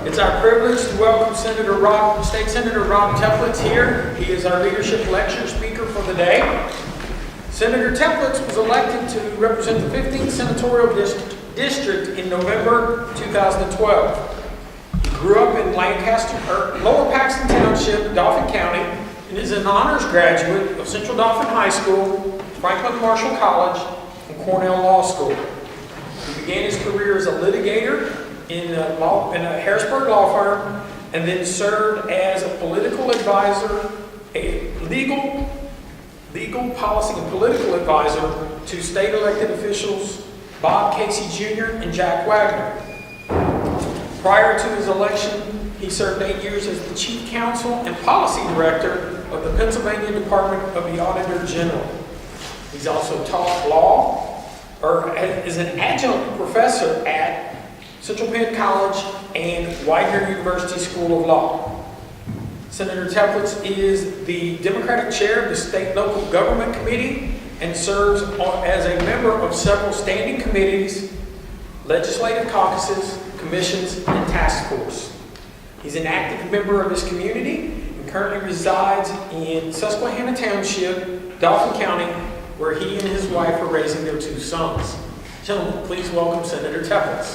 It's our privilege to welcome State Senator Rob Teplitz here. He is our leadership lecture speaker for the day. Senator Teplitz was elected to represent the 15th Senatorial District in November 2012. He grew up in Lower Paxton Township, Dauphin County, and is an honors graduate of Central Dauphin High School, Franklin Marshall College, and Cornell Law School. He began his career as a litigator in a Harrisburg law firm, and then served as a political advisor, a legal policy and political advisor to state elected officials Bob Casey Jr. and Jack Wagner. Prior to his election, he served 8 years as the Chief Counsel and Policy Director of the Pennsylvania Department of the Auditor General. He's also taught law, or is an adjunct professor at Central Penn College and Widener University School of Law. Senator Teplitz is the Democratic Chair of the State Local Government Committee and serves as a member of several standing committees, legislative caucuses, commissions, and task force. He's an active member of his community and currently resides in Susquehanna Township, Dauphin County, where he and his wife are raising their 2 sons. Gentlemen, please welcome Senator Teplitz.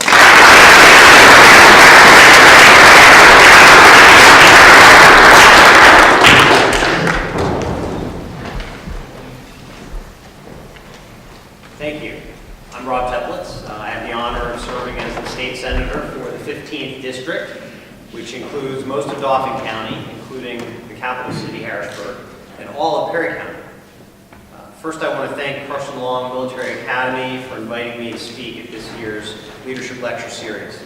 Thank you. I'm Rob Teplitz. I have the honor of serving as the state senator for the 15th district, which includes most of Dauphin County, including the capital city, Harrisburg, and all of Perry County. First, I want to thank Carson Military Academy for inviting me to speak at this year's leadership lecture series.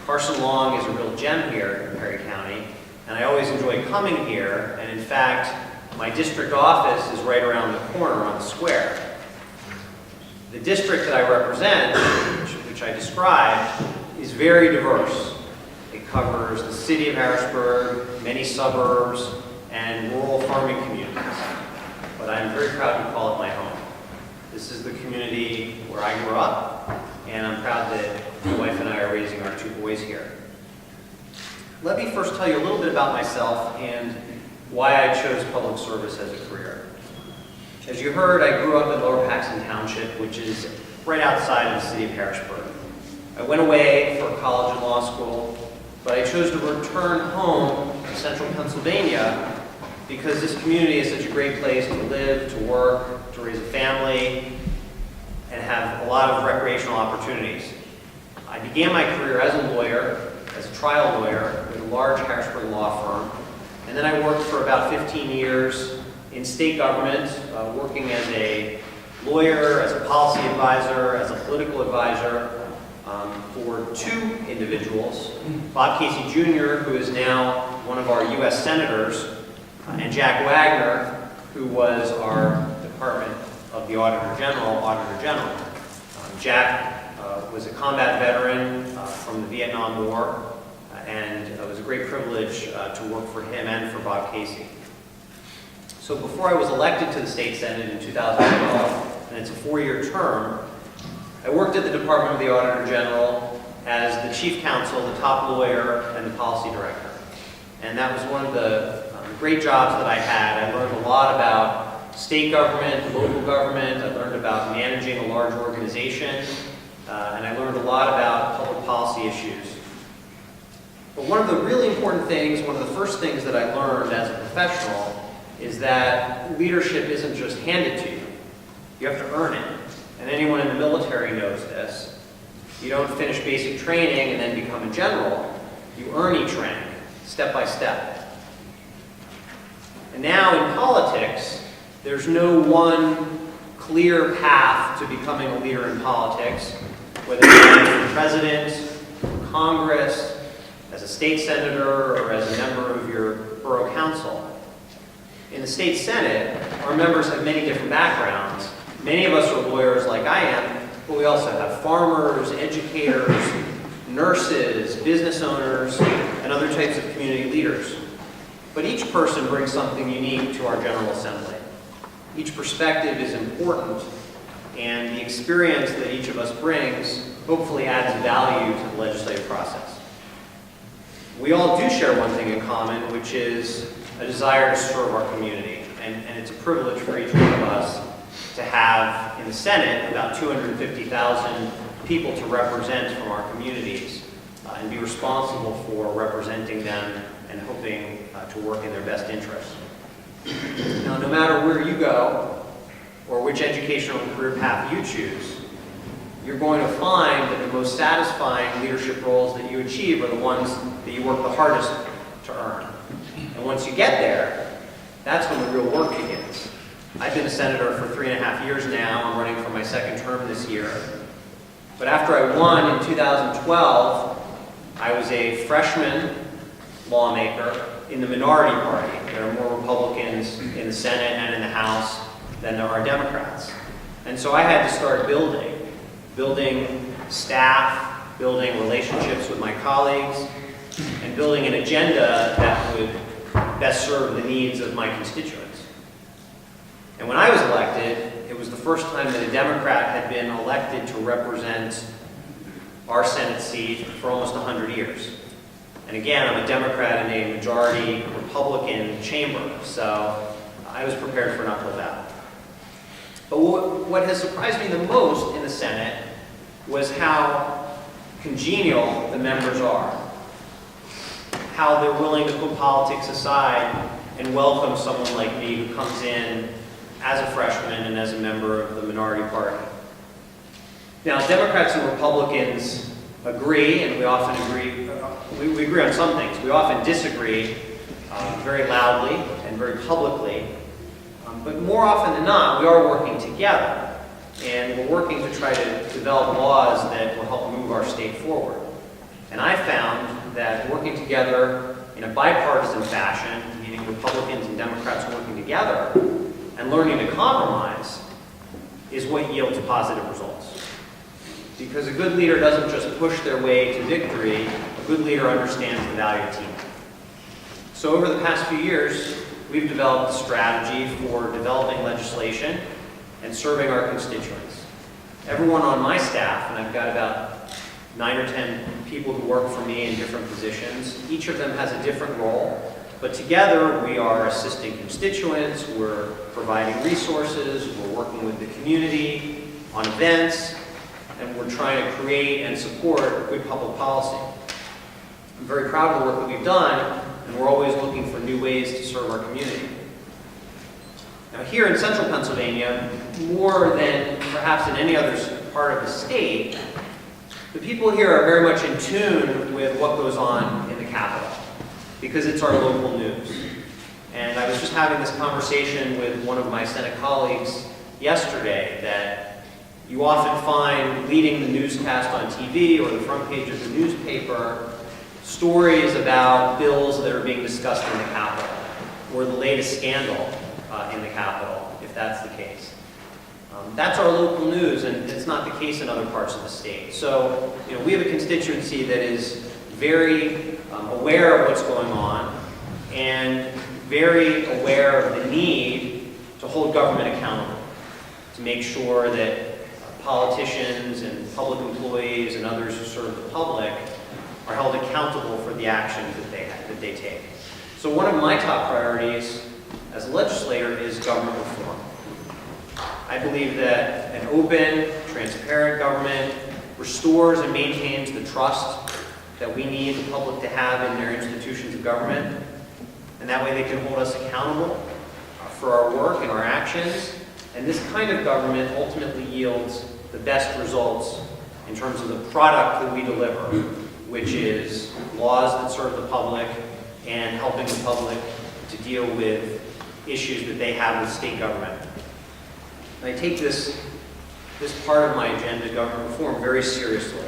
Carson Long is a real gem here in Perry County, and I always enjoy coming here, and in fact, my district office is right around the corner on the square. The district that I represent, which I described, is very diverse. It covers the city of Harrisburg, many suburbs, and rural farming communities. But I'm very proud to call it my home. This is the community where I grew up, and I'm proud that my wife and I are raising our 2 boys here. Let me first tell you a little bit about myself and why I chose public service as a career. As you heard, I grew up in Lower Paxton Township, which is right outside of the city of Harrisburg. I went away for college and law school, but I chose to return home to central Pennsylvania because this community is such a great place to live, to work, to raise a family, and have a lot of recreational opportunities. I began my career as a lawyer, as a trial lawyer with a large Harrisburg law firm, and then I worked for about 15 years in state government, working as a lawyer, as a policy advisor, as a political advisor for 2 individuals, Bob Casey Jr., who is now one of our U.S. senators, and Jack Wagner, who was our Department of the Auditor General. Jack was a combat veteran from the Vietnam War, and it was a great privilege to work for him and for Bob Casey. So before I was elected to the state senate in 2012, and it's a 4-year term, I worked at the Department of the Auditor General as the chief counsel, the top lawyer, and the policy director. And that was one of the great jobs that I had. I learned a lot about state government, local government. I learned about managing a large organization, and I learned a lot about public policy issues. But one of the really important things, one of the first things that I learned as a professional is that leadership isn't just handed to you. You have to earn it. And anyone in the military knows this. You don't finish basic training and then become a general. You earn each rank, step by step. And now in politics, there's no one clear path to becoming a leader in politics, whether you're president, or Congress, as a state senator, or as a member of your borough council. In the state senate, our members have many different backgrounds. Many of us are lawyers like I am, but we also have farmers, educators, nurses, business owners, and other types of community leaders. But each person brings something unique to our General Assembly. Each perspective is important, and the experience that each of us brings hopefully adds value to the legislative process. We all do share one thing in common, which is a desire to serve our community, and it's a privilege for each one of us to have in the Senate about 250,000 people to represent from our communities and be responsible for representing them and hoping to work in their best interests. Now, no matter where you go or which educational and career path you choose, you're going to find that the most satisfying leadership roles that you achieve are the ones that you work the hardest to earn. And once you get there, that's when the real work begins. I've been a senator for 3.5 years now. I'm running for my second term this year. But after I won in 2012, I was a freshman lawmaker in the minority party. There are more Republicans in the Senate and in the House than there are Democrats. And so I had to start building staff, building relationships with my colleagues, and building an agenda that would best serve the needs of my constituents. And when I was elected, it was the first time that a Democrat had been elected to represent our Senate seat for almost 100 years. And again, I'm a Democrat in a majority Republican chamber, so I was prepared for an uphill battle. But what has surprised me the most in the Senate was how congenial the members are, how they're willing to put politics aside and welcome someone like me who comes in as a freshman and as a member of the minority party. Now, Democrats and Republicans agree, and we often agree, we agree on some things. We often disagree very loudly and very publicly, but more often than not, we are working together, and we're working to try to develop laws that will help move our state forward. And I found that working together in a bipartisan fashion, meaning Republicans and Democrats working together, and learning to compromise is what yields positive results. Because a good leader doesn't just push their way to victory, a good leader understands the value of teamwork. So over the past few years, we've developed a strategy for developing legislation and serving our constituents. Everyone on my staff, and I've got about 9 or 10 people who work for me in different positions, each of them has a different role. But together, we are assisting constituents, we're providing resources, we're working with the community on events, and we're trying to create and support good public policy. I'm very proud of the work that we've done, and we're always looking for new ways to serve our community. Now, here in central Pennsylvania, more than perhaps in any other part of the state, the people here are very much in tune with what goes on in the Capitol, because it's our local news. And I was just having this conversation with one of my Senate colleagues yesterday that you often find leading the newscast on TV or the front page of the newspaper stories about bills that are being discussed in the Capitol or the latest scandal in the Capitol, if that's the case. That's our local news, and it's not the case in other parts of the state. So, we have a constituency that is very aware of what's going on and very aware of the need to hold government accountable, to make sure that politicians and public employees and others who serve the public are held accountable for the actions that they take. So one of my top priorities as a legislator is government reform. I believe that an open, transparent government restores and maintains the trust that we need the public to have in their institutions of government, and that way they can hold us accountable for our work and our actions. And this kind of government ultimately yields the best results in terms of the product that we deliver, which is laws that serve the public and helping the public to deal with issues that they have with state government. And I take this part of my agenda, government reform, very seriously.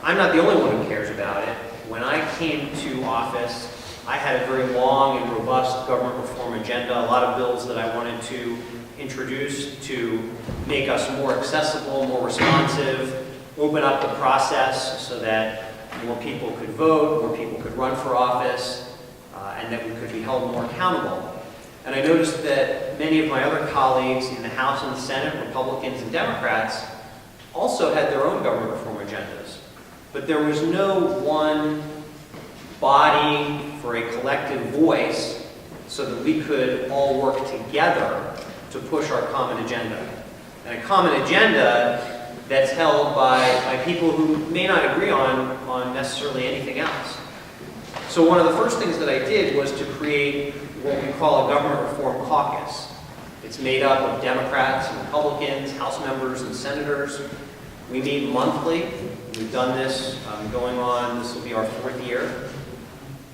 I'm not the only one who cares about it. When I came to office, I had a very long and robust government reform agenda, a lot of bills that I wanted to introduce to make us more accessible, more responsive, open up the process so that more people could vote, more people could run for office, and that we could be held more accountable. And I noticed that many of my other colleagues in the House and the Senate, Republicans and Democrats, also had their own government reform agendas. But there was no one body for a collective voice so that we could all work together to push our common agenda. And a common agenda that's held by people who may not agree on necessarily anything else. So one of the first things that I did was to create what we call a government reform caucus. It's made up of Democrats and Republicans, House members and senators. We meet monthly. We've done this this will be our 4th year.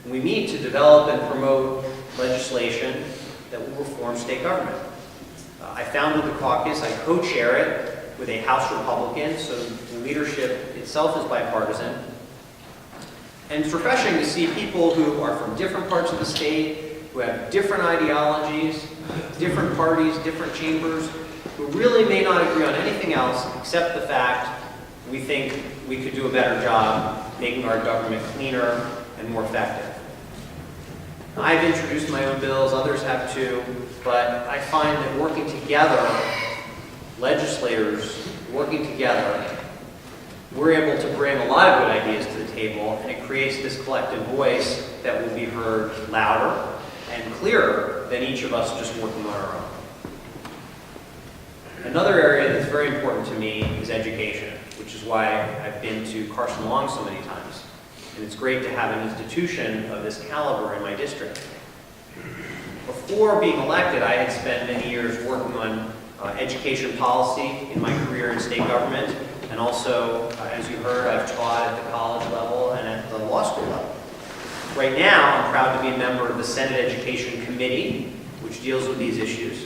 And we meet to develop and promote legislation that will reform state government. I founded the caucus. I co-chair it with a House Republican, so the leadership itself is bipartisan. And it's refreshing to see people who are from different parts of the state, who have different ideologies, different parties, different chambers, who really may not agree on anything else except the fact we think we could do a better job making our government cleaner and more effective. I've introduced my own bills, others have too, but I find that working together, legislators working together, we're able to bring a lot of good ideas to the table, and it creates this collective voice that will be heard louder and clearer than each of us just working on our own. Another area that's very important to me is education, which is why I've been to Carson so many times. And it's great to have an institution of this caliber in my district. Before being elected, I had spent many years working on education policy in my career in state government, and also, as you heard, I've taught at the college level and at the law school level. Right now, I'm proud to be a member of the Senate Education Committee, which deals with these issues.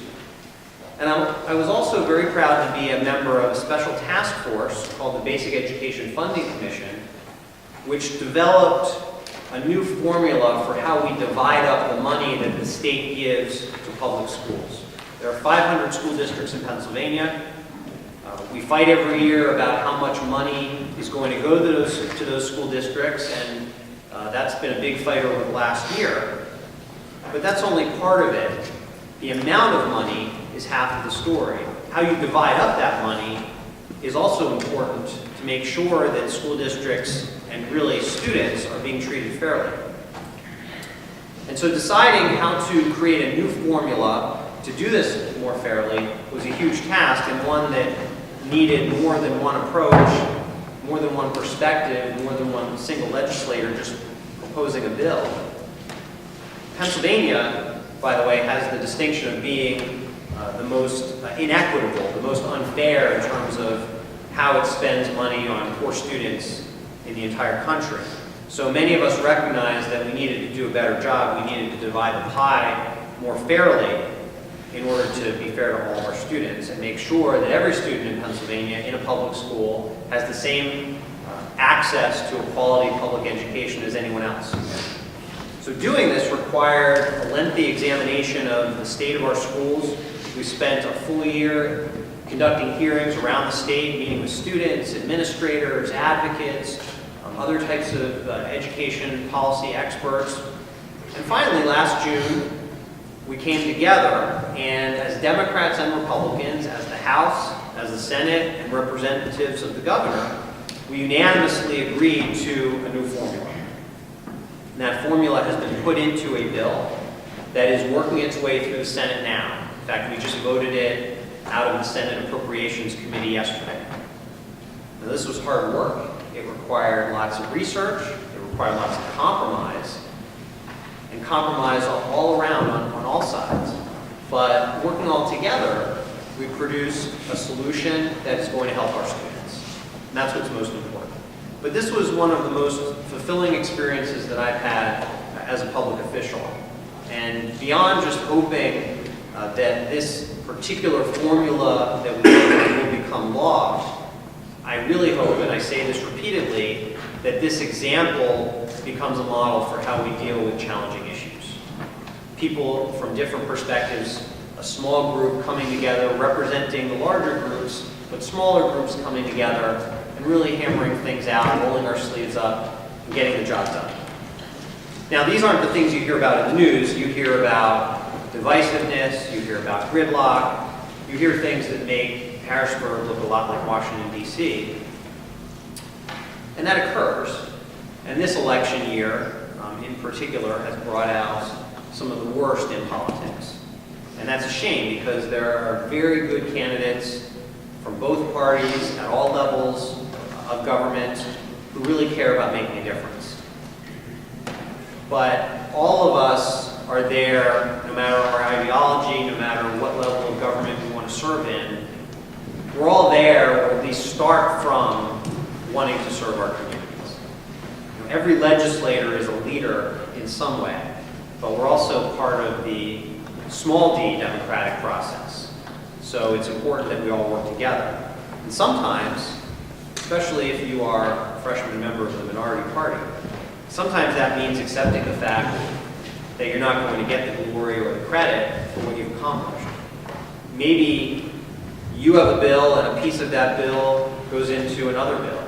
And I was also very proud to be a member of a special task force called the Basic Education Funding Commission, which developed a new formula for how we divide up the money that the state gives to public schools. There are 500 school districts in Pennsylvania. We fight every year about how much money is going to go to those school districts, and that's been a big fight over the last year. But that's only part of it. The amount of money is half of the story. How you divide up that money is also important to make sure that school districts and really students are being treated fairly. And so deciding how to create a new formula to do this more fairly was a huge task, and one that needed more than one approach, more than one perspective, more than one single legislator just proposing a bill. Pennsylvania, by the way, has the distinction of being the most inequitable, the most unfair in terms of how it spends money on poor students in the entire country. So many of us recognized that we needed to do a better job. We needed to divide the pie more fairly in order to be fair to all of our students and make sure that every student in Pennsylvania in a public school has the same access to a quality public education as anyone else. So doing this required a lengthy examination of the state of our schools. We spent a full year conducting hearings around the state, meeting with students, administrators, advocates, other types of education policy experts. And finally, last June, we came together, and as Democrats and Republicans, as the House, as the Senate, and representatives of the governor, we unanimously agreed to a new formula. And that formula has been put into a bill that is working its way through the Senate now. In fact, we just voted it out of the Senate Appropriations Committee yesterday. Now, this was hard work. It required lots of research. It required lots of compromise. And compromise all around on all sides. But working all together, we produced a solution that is going to help our students. And that's what's most important. But this was one of the most fulfilling experiences that I've had as a public official. And beyond just hoping that this particular formula that we have will become law, I really hope, and I say this repeatedly, that this example becomes a model for how we deal with challenging issues. People from different perspectives, a small group coming together, representing the larger groups, but smaller groups coming together and really hammering things out, rolling our sleeves up, and getting the job done. Now, these aren't the things you hear about in the news. You hear about divisiveness, you hear about gridlock, you hear things that make Harrisburg look a lot like Washington, D.C. And that occurs. And this election year, in particular, has brought out some of the worst in politics. And that's a shame because there are very good candidates from both parties at all levels of government who really care about making a difference. But all of us are there, no matter our ideology, no matter what level of government we want to serve in, we're all there, or at least start from wanting to serve our communities. You know, every legislator is a leader in some way, but we're also part of the small d democratic process. So it's important that we all work together. And sometimes, especially if you are a freshman member of the minority party, sometimes that means accepting the fact that you're not going to get the glory or the credit for what you've accomplished. Maybe you have a bill and a piece of that bill goes into another bill.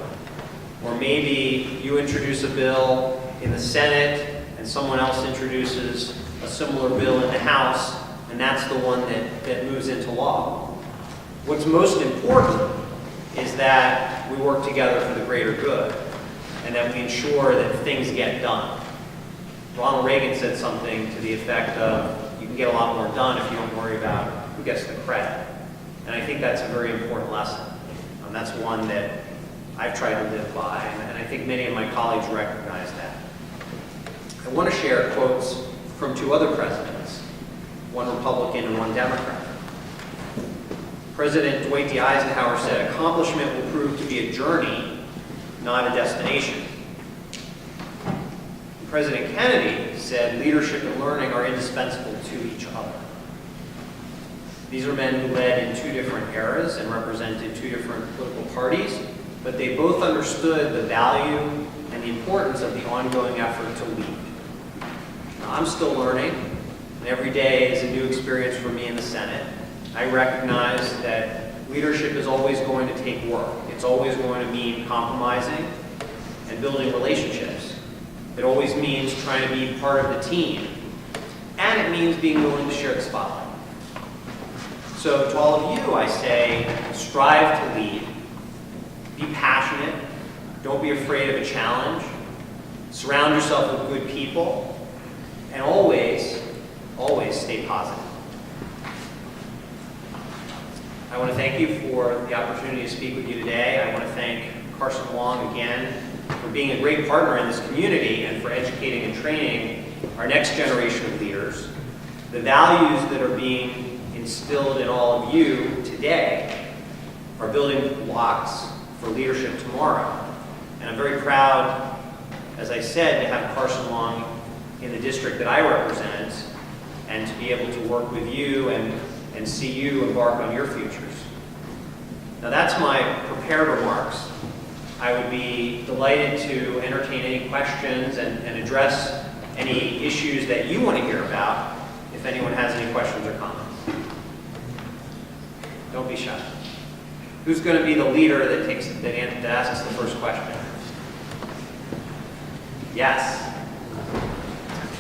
Or maybe you introduce a bill in the Senate and someone else introduces a similar bill in the House, and that's the one that moves into law. What's most important is that we work together for the greater good and that we ensure that things get done. Ronald Reagan said something to the effect of, you can get a lot more done if you don't worry about who gets the credit. And I think that's a very important lesson. That's one that I've tried to live by, and I think many of my colleagues recognize that. I want to share quotes from two other presidents, one Republican and one Democrat. President Dwight D. Eisenhower said, "Accomplishment will prove to be a journey, not a destination." President Kennedy said, "Leadership and learning are indispensable to each other." These are men who led in two different eras and represented two different political parties, but they both understood the value and the importance of the ongoing effort to lead. Now, I'm still learning, and every day is a new experience for me in the Senate. I recognize that leadership is always going to take work. It's always going to mean compromising and building relationships. It always means trying to be part of the team, and it means being willing to share the spotlight. So to all of you, I say, strive to lead, be passionate, don't be afraid of a challenge, surround yourself with good people, and always, always stay positive. I want to thank you for the opportunity to speak with you today. I want to thank Carson Long again for being a great partner in this community and for educating and training our next generation of leaders. The values that are being instilled in all of you today are building blocks for leadership tomorrow. And I'm very proud, as I said, to have Carson Long in the district that I represent and to be able to work with you and see you embark on your futures. Now that's my prepared remarks. I would be delighted to entertain any questions and address any issues that you want to hear about if anyone has any questions or comments. Don't be shy. Who's going to be the leader that asks the first question? Yes.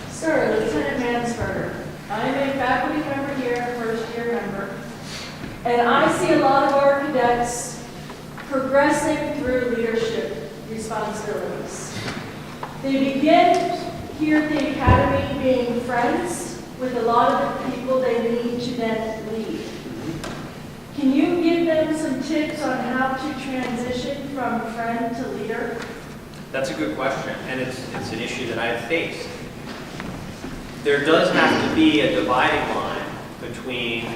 Sir, Lieutenant Mansberger, I'm a faculty member here, first-year member, and I see a lot of our cadets progressing through leadership responsibilities. They begin here at the academy being friends with a lot of the people they need to then lead. Can you give them some tips on how to transition from friend to leader? That's a good question, and it's an issue that I've faced. There does have to be a dividing line between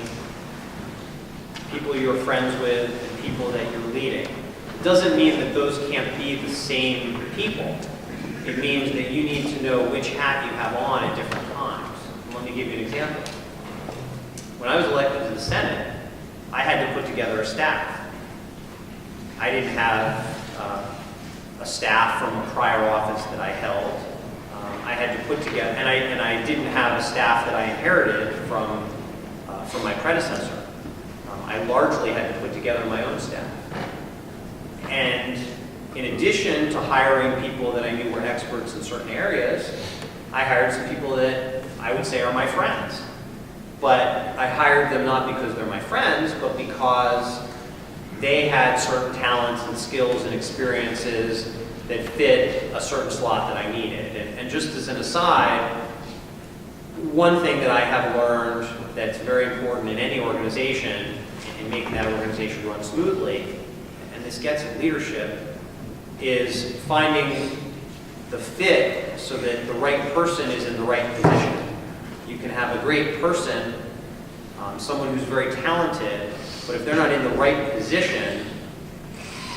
people you're friends with and people that you're leading. It doesn't mean that those can't be the same people. It means that you need to know which hat you have on at different times. Let me give you an example. When I was elected to the Senate, I had to put together a staff. I didn't have a staff from a prior office that I held. I had to put together, and I didn't have a staff that I inherited from my predecessor. I largely had to put together my own staff. And in addition to hiring people that I knew were experts in certain areas, I hired some people that I would say are my friends. but I hired them not because they're my friends, but because they had certain talents and skills and experiences that fit a certain slot that I needed. And just as an aside, one thing that I have learned that's very important in any organization, in making that organization run smoothly, and this gets at leadership, is finding the fit so that the right person is in the right position. You can have a great person, someone who's very talented, but if they're not in the right position,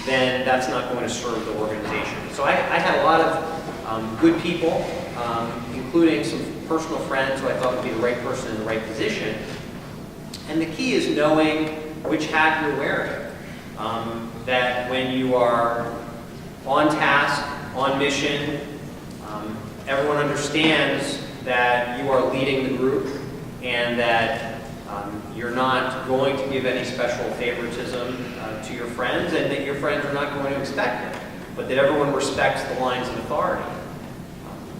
then that's not going to serve the organization. So I had a lot of good people, including some personal friends who I thought would be the right person in the right position. And the key is knowing which hat you're wearing. That when you are on task, on mission, everyone understands that you are leading the group and that you're not going to give any special favoritism to your friends, and that your friends are not going to expect it, but that everyone respects the lines of authority.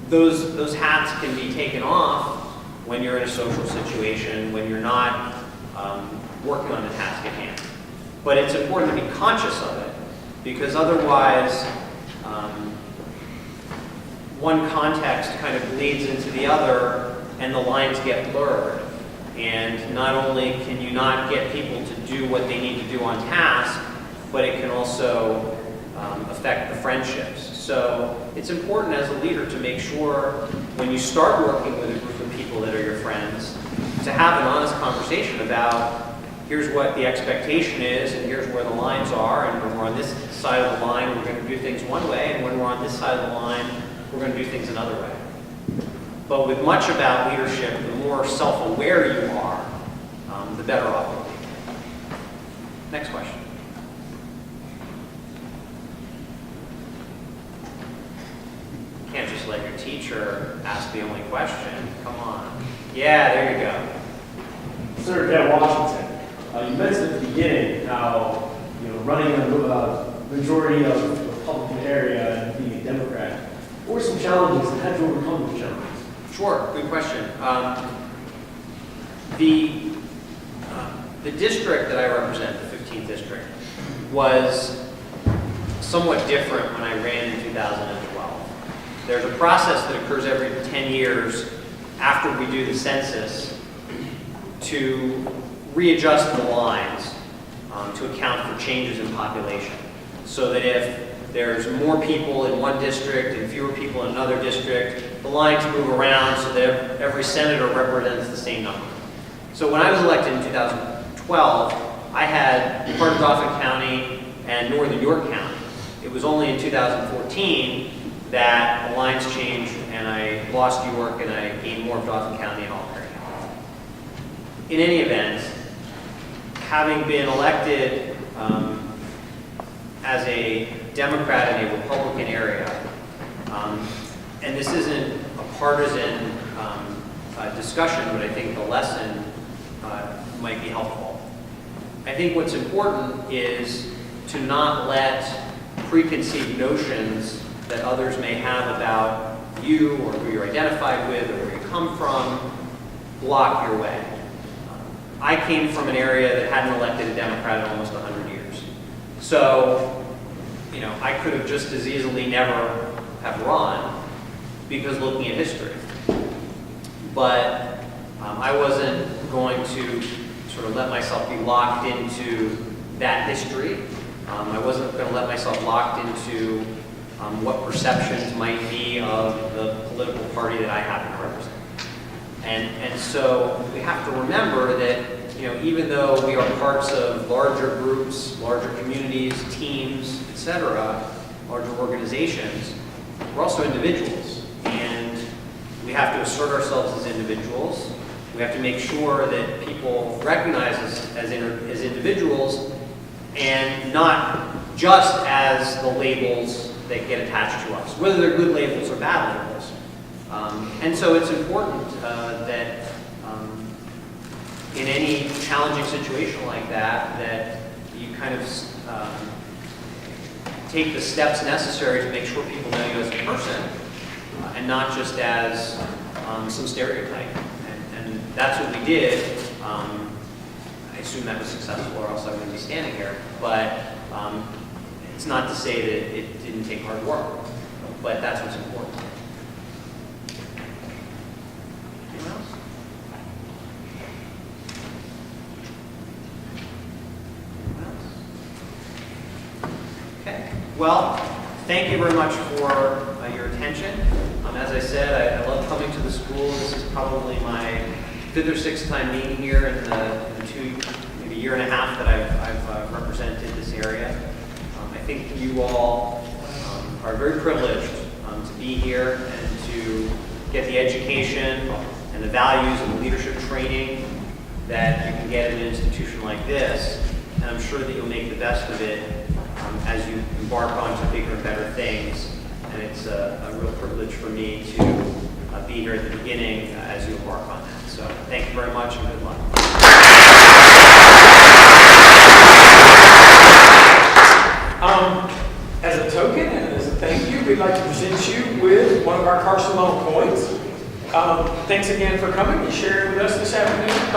Those hats can be taken off when you're in a social situation, when you're not working on the task at hand. But it's important to be conscious of it, because otherwise one context kind of bleeds into the other and the lines get blurred. And not only can you not get people to do what they need to do on task, but it can also affect the friendships. So it's important as a leader to make sure when you start working with a group of people that are your friends, to have an honest conversation about here's what the expectation is and here's where the lines are, and when we're on this side of the line, we're going to do things one way, and when we're on this side of the line, we're going to do things another way. But with much about leadership, the more self-aware you are, the better off you'll be. Next question. You can't just let your teacher ask the only question. Come on. Yeah, there you go. Senator Dan Washington, you mentioned at the beginning how running a majority of the Republican area and being a Democrat. What were some challenges and how did you overcome those challenges? Sure, good question. The district that I represent, the 15th district, was somewhat different when I ran in 2012. There's a process that occurs every 10 years after we do the census to readjust the lines to account for changes in population. So that if there's more people in one district and fewer people in another district, the lines move around so that every senator represents the same number. So when I was elected in 2012, I had part of Dauphin County and northern York County. It was only in 2014 that the lines changed and I lost York and I gained more of Dauphin County and all Perry County. In any event, having been elected as a Democrat in a Republican area, and this isn't a partisan discussion, but I think the lesson might be helpful. I think what's important is to not let preconceived notions that others may have about you or who you're identified with or where you come from block your way. I came from an area that hadn't elected a Democrat in almost 100 years. So, I could have just as easily never have run because looking at history. But I wasn't going to sort of let myself be locked into that history. I wasn't going to let myself locked into what perceptions might be of the political party that I happen to represent. And so we have to remember that even though we are parts of larger groups, larger communities, teams, etc., larger organizations, we're also individuals. And we have to assert ourselves as individuals. We have to make sure that people recognize us as individuals and not just as the labels that get attached to us, whether they're good labels or bad labels. And so it's important that in any challenging situation like that you kind of take the steps necessary to make sure people know you as a person and not just as some stereotype. And that's what we did. I assume that was successful, or else I wouldn't be standing here. But it's not to say that it didn't take hard work, but that's what's important. Anyone else? Anyone else? Okay. Well, thank you very much for your attention. As I said, I love coming to the school. This is probably my 5th or 6th time being here in the maybe year and a half that I've represented this area. I think you all are very privileged to be here and to get the education and the values and the leadership training that you can get in an institution like this. And I'm sure that you'll make the best of it as you embark on bigger and better things. And it's a real privilege for me to be here at the beginning as you embark on that. So thank you very much and good luck. As a token and as a thank you, we'd like to present you with one of our Carson coins. Thanks again for coming and sharing with us this afternoon.